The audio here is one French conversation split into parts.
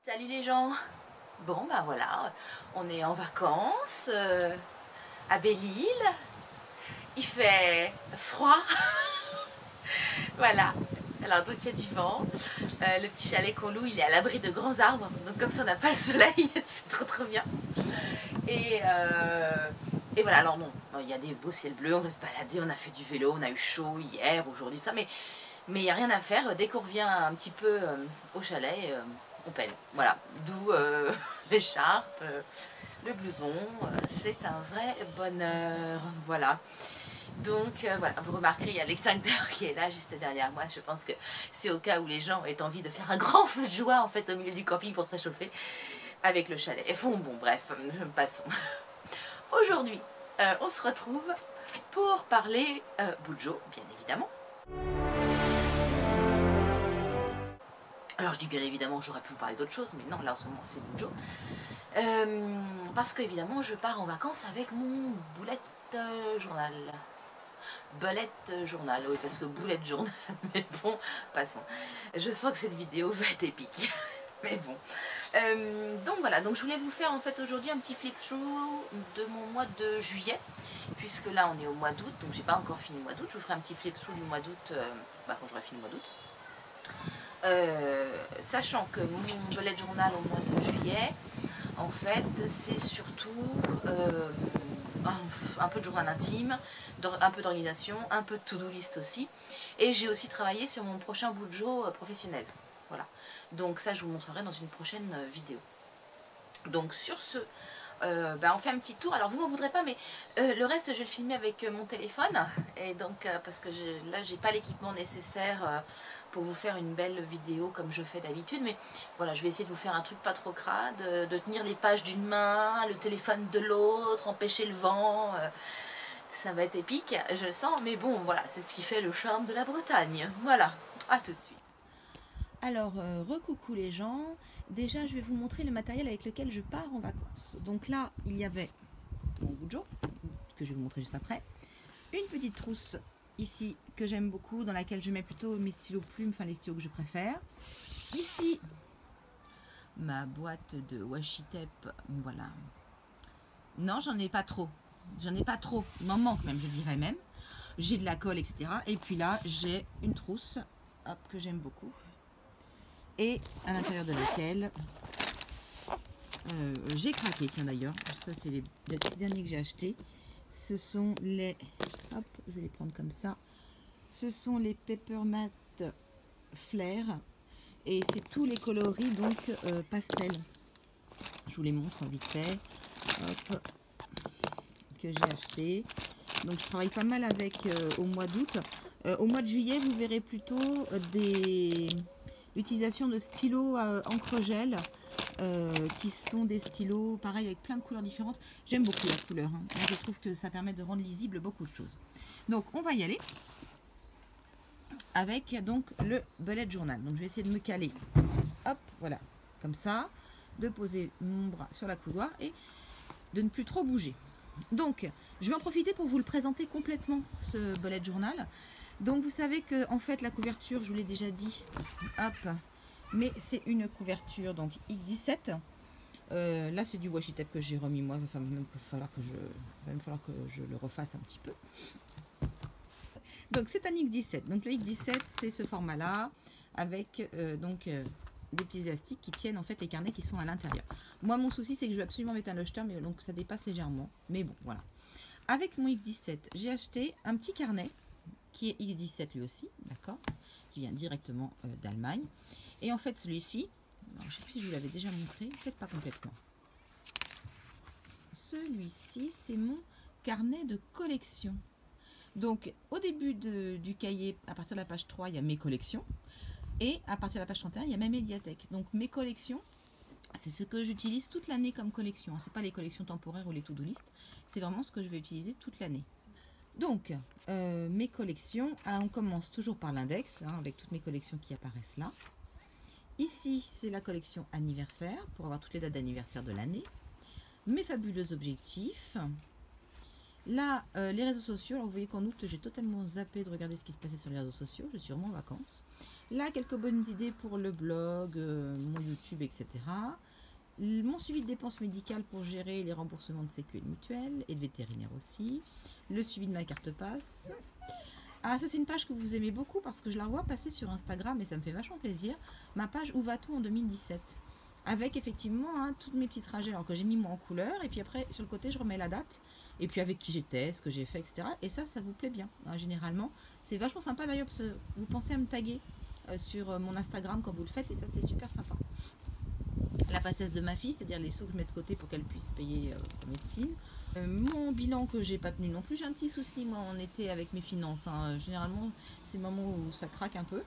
Salut les gens. Bon ben voilà, on est en vacances à Belle-Île. Il fait froid. Voilà. Alors donc il y a du vent. Le petit chalet qu'on loue, il est à l'abri de grands arbres. Donc comme ça on n'a pas le soleil, c'est trop bien. Et, euh, et voilà, alors non, il y a des beaux ciels bleus, on va se balader, on a fait du vélo, on a eu chaud hier, aujourd'hui, ça, mais il n'y a rien à faire. Dès qu'on revient un petit peu au chalet, on pèle. Voilà, d'où l'écharpe, le blouson, c'est un vrai bonheur. Voilà. Donc voilà, vous remarquerez, il y a l'extincteur qui est là juste derrière moi. Je pense que c'est au cas où les gens aient envie de faire un grand feu de joie en fait au milieu du camping pour se réchauffer avec le chalet. Et bon, bref, passons. Aujourd'hui, on se retrouve pour parler Bujo, bien évidemment. Alors je dis bien évidemment, j'aurais pu vous parler d'autre chose, mais non, là en ce moment c'est Bujo. Parce qu'évidemment, je pars en vacances avec mon boulette journal. Belette journal, oui, parce que boulette journal, mais bon, passons. Je sens que cette vidéo va être épique, mais bon. Donc voilà, donc je voulais vous faire en fait aujourd'hui un petit flip-through de mon mois de juillet, puisque là on est au mois d'août, donc j'ai pas encore fini le mois d'août. Je vous ferai un petit flip-through du mois d'août quand j'aurai fini le mois d'août. Sachant que mon bullet journal au mois de juillet, en fait, c'est surtout un peu de journal intime, un peu d'organisation, un peu de to-do list aussi. Et j'ai aussi travaillé sur mon prochain Bujo professionnel. Voilà. Donc ça, je vous montrerai dans une prochaine vidéo. Donc sur ce, on fait un petit tour. Alors vous m'en voudrez pas, mais le reste je vais le filmer avec mon téléphone. Et donc parce que là j'ai pas l'équipement nécessaire pour vous faire une belle vidéo comme je fais d'habitude. Mais voilà, je vais essayer de vous faire un truc pas trop crade, de tenir les pages d'une main, le téléphone de l'autre, empêcher le vent. Ça va être épique, je le sens. Mais bon, voilà, c'est ce qui fait le charme de la Bretagne. Voilà, à tout de suite. Alors, recoucou les gens. Déjà, je vais vous montrer le matériel avec lequel je pars en vacances. Donc là, il y avait mon Bujo, que je vais vous montrer juste après. Une petite trousse ici, que j'aime beaucoup, dans laquelle je mets plutôt mes stylos plumes, enfin les stylos que je préfère. Ici, ma boîte de washi tape, voilà. Non, j'en ai pas trop. J'en ai pas trop. Il m'en manque même, je dirais même. J'ai de la colle, etc. Et puis là, j'ai une trousse, hop, que j'aime beaucoup. Et à l'intérieur de laquelle j'ai craqué, tiens d'ailleurs, ça c'est les derniers que j'ai achetés. Ce sont les, hop, je vais les prendre comme ça. Ce sont les Peppermat Flair et c'est tous les coloris donc pastel. Je vous les montre vite fait. Hop, que j'ai acheté. Donc je travaille pas mal avec au mois d'août. Au mois de juillet, vous verrez plutôt l'utilisation de stylos encre gel. Qui sont des stylos pareil avec plein de couleurs différentes. J'aime beaucoup la couleur, hein. Moi, je trouve que ça permet de rendre lisible beaucoup de choses. Donc on va y aller avec donc le bullet journal. Donc je vais essayer de me caler, hop, voilà, comme ça, de poser mon bras sur la coudoir et de ne plus trop bouger. Donc je vais en profiter pour vous le présenter complètement, ce bullet journal. Donc vous savez que en fait la couverture, je vous l'ai déjà dit, hop, mais c'est une couverture donc X17. Là c'est du washi tape que j'ai remis moi, il va même falloir que je le refasse un petit peu. Donc c'est un X17. Donc le X17 c'est ce format là avec des petits élastiques qui tiennent en fait les carnets qui sont à l'intérieur. Moi mon souci c'est que je veux absolument mettre un locheteur, mais donc ça dépasse légèrement. Mais bon voilà. Avec mon X17 j'ai acheté un petit carnet qui est X17 lui aussi, d'accord, qui vient directement d'Allemagne. Et en fait celui-ci, je ne sais plus si je vous l'avais déjà montré, peut-être pas complètement. Celui-ci c'est mon carnet de collection. Donc au début du cahier, à partir de la page 3, il y a mes collections. Et à partir de la page 31, il y a ma médiathèque. Donc mes collections, c'est ce que j'utilise toute l'année comme collection. Ce n'est pas les collections temporaires ou les to-do list. C'est vraiment ce que je vais utiliser toute l'année. Donc mes collections, on commence toujours par l'index, hein, avec toutes mes collections qui apparaissent là. Ici, c'est la collection anniversaire, pour avoir toutes les dates d'anniversaire de l'année. Mes fabuleux objectifs. Là, les réseaux sociaux, alors vous voyez qu'en août, j'ai totalement zappé de regarder ce qui se passait sur les réseaux sociaux, je suis vraiment en vacances. Là, quelques bonnes idées pour le blog, mon YouTube, etc. Mon suivi de dépenses médicales pour gérer les remboursements de sécu et de mutuelle, et de vétérinaire aussi. Le suivi de ma carte passe. Ah, ça c'est une page que vous aimez beaucoup parce que je la vois passer sur Instagram et ça me fait vachement plaisir. Ma page Où va-t-on en 2017 avec effectivement hein, tous mes petits trajets alors que j'ai mis moi en couleur et puis après sur le côté je remets la date et puis avec qui j'étais, ce que j'ai fait, etc. Et ça vous plaît bien hein, généralement. C'est vachement sympa d'ailleurs parce que vous pensez à me taguer sur mon Instagram quand vous le faites et ça c'est super sympa. La passesse de ma fille, c'est-à-dire les sous que je mets de côté pour qu'elle puisse payer sa médecine. Mon bilan que j'ai pas tenu non plus, j'ai un petit souci moi en été avec mes finances. Hein. Généralement c'est le moment où ça craque un peu.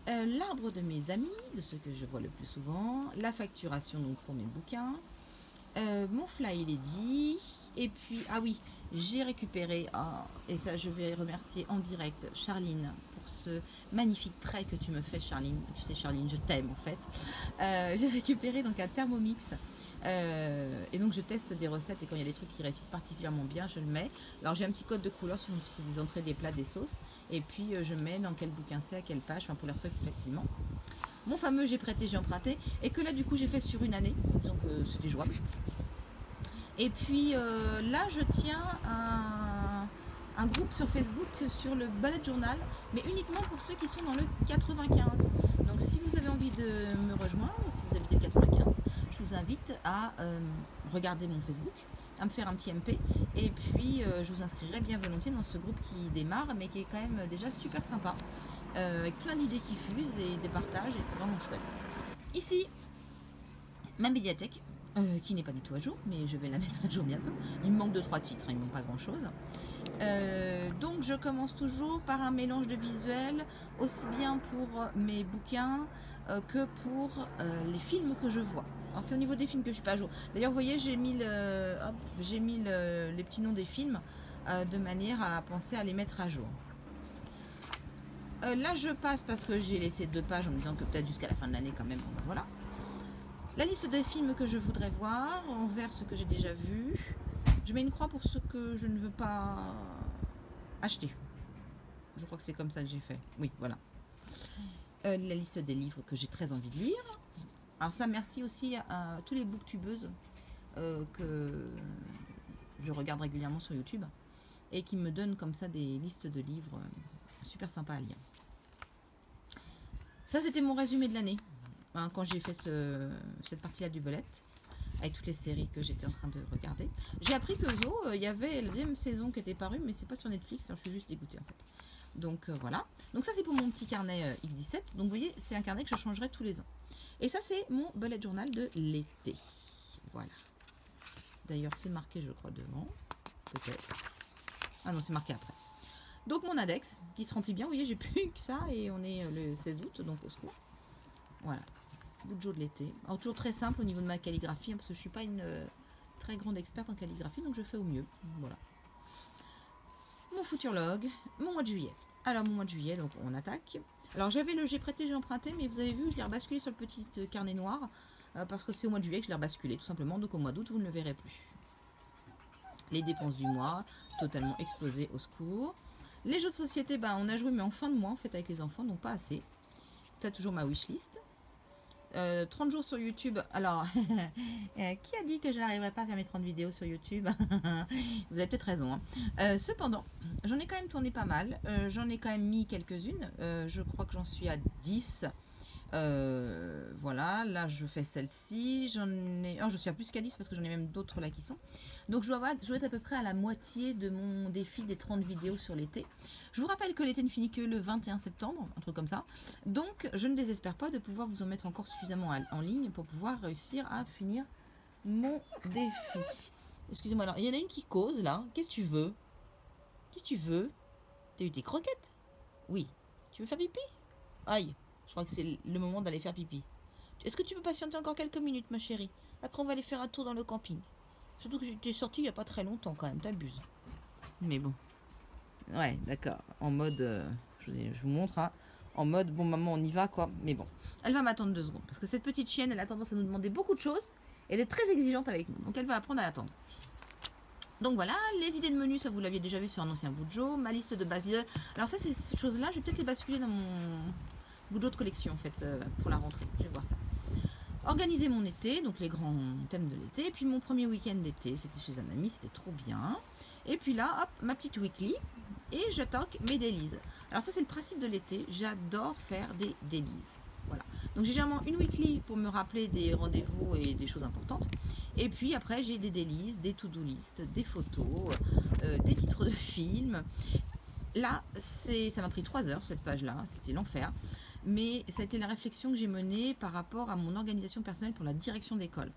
L'arbre de mes amis, de ceux que je vois le plus souvent, la facturation donc pour mes bouquins, mon fly il est dit, et puis, ah oui, j'ai récupéré, et ça je vais remercier en direct Charline pour ce magnifique prêt que tu me fais Charline, tu sais Charline, je t'aime en fait, j'ai récupéré donc un Thermomix, et donc je teste des recettes et quand il y a des trucs qui réussissent particulièrement bien, je le mets. Alors j'ai un petit code de couleur sur si c'est des entrées, des plats, des sauces, et puis je mets dans quel bouquin c'est, à quelle page, enfin pour les retrouver plus facilement. Mon fameux j'ai prêté, j'ai emprunté, et que là du coup j'ai fait sur une année, disons que c'était jouable. Et puis là je tiens un groupe sur Facebook sur le bullet journal, mais uniquement pour ceux qui sont dans le 95. Donc si vous avez envie de me rejoindre, si vous habitez le 95, je vous invite à regarder mon Facebook, à me faire un petit MP, et puis je vous inscrirai bien volontiers dans ce groupe qui démarre, mais qui est quand même déjà super sympa, avec plein d'idées qui fusent et des partages, et c'est vraiment chouette. Ici, ma médiathèque, qui n'est pas du tout à jour, mais je vais la mettre à jour bientôt. Il me manque 2-3 titres, il ne manque pas grand chose. Donc je commence toujours par un mélange de visuels, aussi bien pour mes bouquins que pour les films que je vois. Alors c'est au niveau des films que je suis pas à jour. D'ailleurs vous voyez j'ai mis, les petits noms des films de manière à penser à les mettre à jour. Là je passe parce que j'ai laissé 2 pages en me disant que peut-être jusqu'à la fin de l'année quand même, bon, ben voilà. La liste de films que je voudrais voir, en vert ce que j'ai déjà vu. Je mets une croix pour ce que je ne veux pas acheter. Je crois que c'est comme ça que j'ai fait. Oui, voilà. La liste des livres que j'ai très envie de lire. Alors ça, merci aussi à tous les booktubeuses que je regarde régulièrement sur YouTube et qui me donnent comme ça des listes de livres super sympas à lire. Ça, c'était mon résumé de l'année. Hein, quand j'ai fait cette partie-là du bullet, avec toutes les séries que j'étais en train de regarder. J'ai appris que Zo, il y avait la deuxième saison qui était parue, mais c'est pas sur Netflix, alors je suis juste dégoûtée en fait. Donc voilà. Donc ça c'est pour mon petit carnet X17. Donc vous voyez, c'est un carnet que je changerai tous les ans. Et ça c'est mon bullet journal de l'été. Voilà. D'ailleurs c'est marqué je crois devant. Peut-être. Ah non, c'est marqué après. Donc mon index qui se remplit bien. Vous voyez, j'ai plus que ça et on est le 16 août, donc au secours. Voilà. Bujo de l'été. Alors toujours très simple au niveau de ma calligraphie, hein, parce que je ne suis pas une très grande experte en calligraphie, donc je fais au mieux. Voilà. Mon futurologue, mon mois de juillet. Alors mon mois de juillet, donc on attaque. Alors j'avais le j'ai prêté, j'ai emprunté, mais vous avez vu, je l'ai rebasculé sur le petit carnet noir, parce que c'est au mois de juillet que je l'ai rebasculé, tout simplement, donc au mois d'août, vous ne le verrez plus. Les dépenses du mois, totalement explosées, au secours. Les jeux de société, ben, on a joué, mais en fin de mois, en fait, avec les enfants, donc pas assez. C'est toujours ma wishlist. 30 jours sur YouTube. Alors, qui a dit que je n'arriverais pas à faire mes 30 vidéos sur YouTube? Vous avez peut-être raison. Hein. Cependant, j'en ai quand même tourné pas mal. J'en ai quand même mis quelques-unes. Je crois que j'en suis à 10. Voilà, là je fais celle-ci. J'en ai. Oh, je suis à plus qu'à 10 parce que j'en ai même d'autres là qui sont. Donc je dois être à peu près à la moitié de mon défi des 30 vidéos sur l'été. Je vous rappelle que l'été ne finit que le 21 septembre, un truc comme ça. Donc je ne désespère pas de pouvoir vous en mettre encore suffisamment en ligne pour pouvoir réussir à finir mon défi. Excusez-moi, alors il y en a une qui cause là. Qu'est-ce que tu veux? Qu'est-ce que tu veux? T'as eu tes croquettes? Oui. Tu veux faire pipi? Aïe. Je crois que c'est le moment d'aller faire pipi. Est-ce que tu peux patienter encore quelques minutes, ma chérie? Après, on va aller faire un tour dans le camping. Surtout que j'étais sortie il n'y a pas très longtemps quand même, t'abuses. Mais bon. Ouais, d'accord. En mode... je vous montre, hein. En mode, bon maman, on y va, quoi. Mais bon. Elle va m'attendre 2 secondes. Parce que cette petite chienne, elle a tendance à nous demander beaucoup de choses. Et elle est très exigeante avec nous. Donc elle va apprendre à attendre. Donc voilà, les idées de menu, ça vous l'aviez déjà vu sur un ancien Bujo. Ma liste de base Lidl. Alors ça, ces choses-là, je vais peut-être les basculer dans mon Bujo de collection en fait, pour la rentrée. Je vais voir ça. Organiser mon été, donc les grands thèmes de l'été. Et puis mon premier week-end d'été, c'était chez un ami, c'était trop bien. Et puis là, hop, ma petite weekly. Et j'attaque mes dailies. Alors ça, c'est le principe de l'été. J'adore faire des dailies. Voilà. Donc j'ai généralement une weekly pour me rappeler des rendez-vous et des choses importantes. Et puis après, j'ai des dailies, des to-do list, des photos, des titres de films. Là, ça m'a pris 3 heures, cette page-là. C'était l'enfer. Mais ça a été la réflexion que j'ai menée par rapport à mon organisation personnelle pour la direction d'école.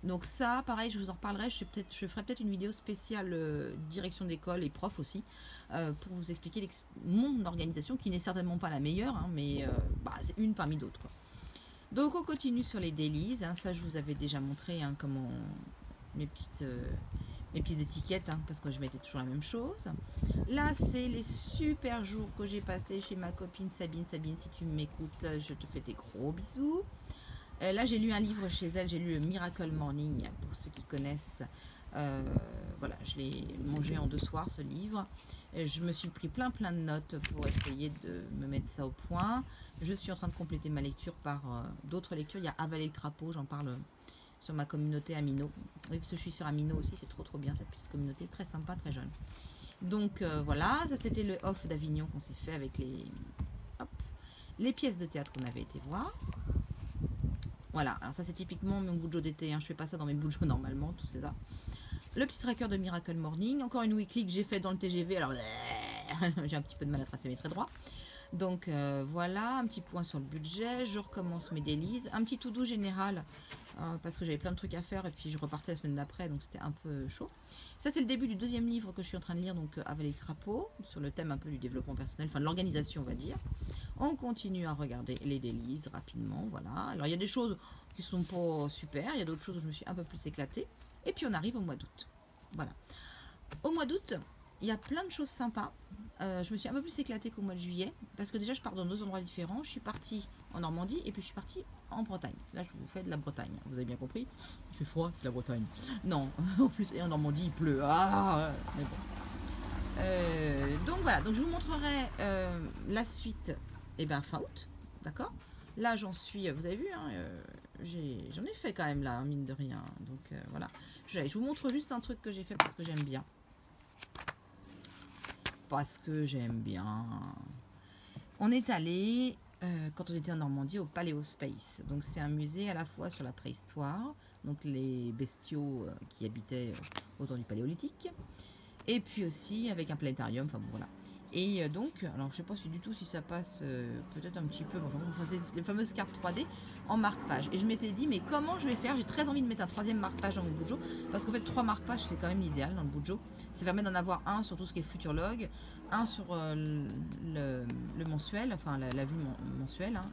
Donc ça, pareil, je vous en reparlerai. Je ferai peut-être une vidéo spéciale direction d'école et prof aussi, pour vous expliquer mon organisation, qui n'est certainement pas la meilleure, hein, mais c'est une parmi d'autres, quoi. Donc on continue sur les dailies. Hein, ça, je vous avais déjà montré, hein, comment mes petites étiquettes, hein, parce que je mettais toujours la même chose. Là, c'est les super jours que j'ai passés chez ma copine Sabine. Sabine, si tu m'écoutes, je te fais des gros bisous. Là, j'ai lu un livre chez elle, j'ai lu le Miracle Morning, pour ceux qui connaissent. Voilà, je l'ai mangé en 2 soirs, ce livre. Je me suis pris plein de notes pour essayer de me mettre ça au point. Je suis en train de compléter ma lecture par d'autres lectures. Il y a Avaler le crapaud, j'en parle sur ma communauté Amino. Oui, parce que je suis sur Amino aussi, c'est trop bien cette petite communauté, très sympa, très jeune. Donc voilà, ça c'était le off d'Avignon qu'on s'est fait avec les pièces de théâtre qu'on avait été voir. Voilà, alors ça c'est typiquement mon Bujo d'été, hein. Je fais pas ça dans mes Bujo normalement, tout c'est ça. Le petit tracker de Miracle Morning, encore une weekly que j'ai fait dans le TGV, alors j'ai un petit peu de mal à tracer mes traits droits. Donc voilà, un petit point sur le budget, je recommence mes dailies, un petit to-do général, parce que j'avais plein de trucs à faire et puis je repartais la semaine d'après, donc c'était un peu chaud. Ça c'est le début du 2e livre que je suis en train de lire, donc Avaler le crapaud, sur le thème un peu du développement personnel, enfin de l'organisation on va dire. On continue à regarder les dailies rapidement, voilà. Alors il y a des choses qui sont pas super, il y a d'autres choses où je me suis un peu plus éclatée. Et puis on arrive au mois d'août. Voilà. Au mois d'août, il y a plein de choses sympas. Je me suis un peu plus éclatée qu'au mois de juillet, parce que déjà je pars dans 2 endroits différents. Je suis partie en Normandie et puis je suis partie en Bretagne. Là je vous fais de la Bretagne, vous avez bien compris. Il fait froid, c'est la Bretagne. Non, en plus et en Normandie il pleut. Ah, mais bon. Donc voilà, donc je vous montrerai la suite fin août, d'accord. Là j'en suis, vous avez vu, hein, j'en ai fait quand même là, mine de rien. Donc voilà, je vous montre juste un truc que j'ai fait parce que j'aime bien. On est allé, quand on était en Normandie, au Paléospace. Donc c'est un musée à la fois sur la préhistoire, donc les bestiaux qui habitaient autour du Paléolithique, et puis aussi avec un planétarium, enfin bon voilà. Et donc, alors je sais pas du tout si ça passe, peut-être un petit peu, enfin c'est les fameuses cartes 3D en marque-page. Et je m'étais dit, mais comment je vais faire? J'ai très envie de mettre un 3e marque-page dans mon Bujo, parce qu'en fait 3 marque-pages c'est quand même l'idéal dans le Bujo. Ça permet d'en avoir un sur tout ce qui est Futurlog, un sur le mensuel, enfin la vue mensuelle, hein,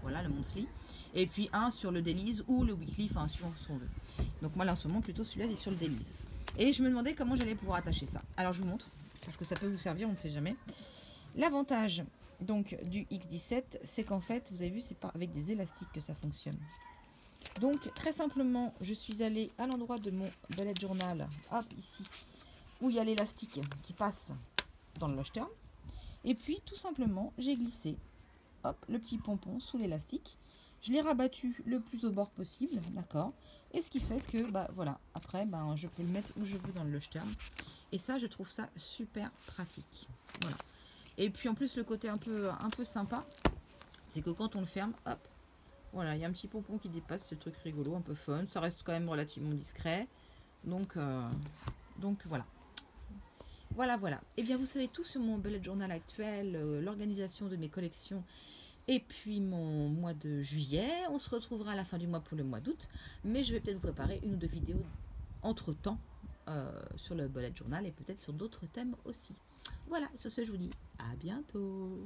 voilà le monthly, et puis un sur le dailies ou le weekly, enfin suivant ce qu'on veut. Donc moi là en ce moment plutôt celui-là est sur le dailies. Et je me demandais comment j'allais pouvoir attacher ça. Alors je vous montre, parce que ça peut vous servir, on ne sait jamais. L'avantage donc du X17, c'est qu'en fait, vous avez vu, c'est pas avec des élastiques que ça fonctionne. Donc très simplement, je suis allée à l'endroit de mon bullet journal, hop ici, où il y a l'élastique qui passe dans le Leuchtturm. Et puis tout simplement, j'ai glissé, hop, le petit pompon sous l'élastique. Je l'ai rabattu le plus au bord possible, d'accord. Et ce qui fait que, voilà, après, je peux le mettre où je veux dans le Leuchtturm. Et ça, je trouve ça super pratique. Voilà. Et puis en plus, le côté un peu sympa, c'est que quand on le ferme, hop, voilà, il y a un petit pompon qui dépasse, ce truc rigolo, un peu fun. Ça reste quand même relativement discret. Donc voilà. Voilà. Et bien, vous savez tout sur mon bullet journal actuel, l'organisation de mes collections. Et puis mon mois de juillet, on se retrouvera à la fin du mois pour le mois d'août. Mais je vais peut-être vous préparer 1 ou 2 vidéos entre-temps sur le bullet journal et peut-être sur d'autres thèmes aussi. Voilà, sur ce je vous dis à bientôt.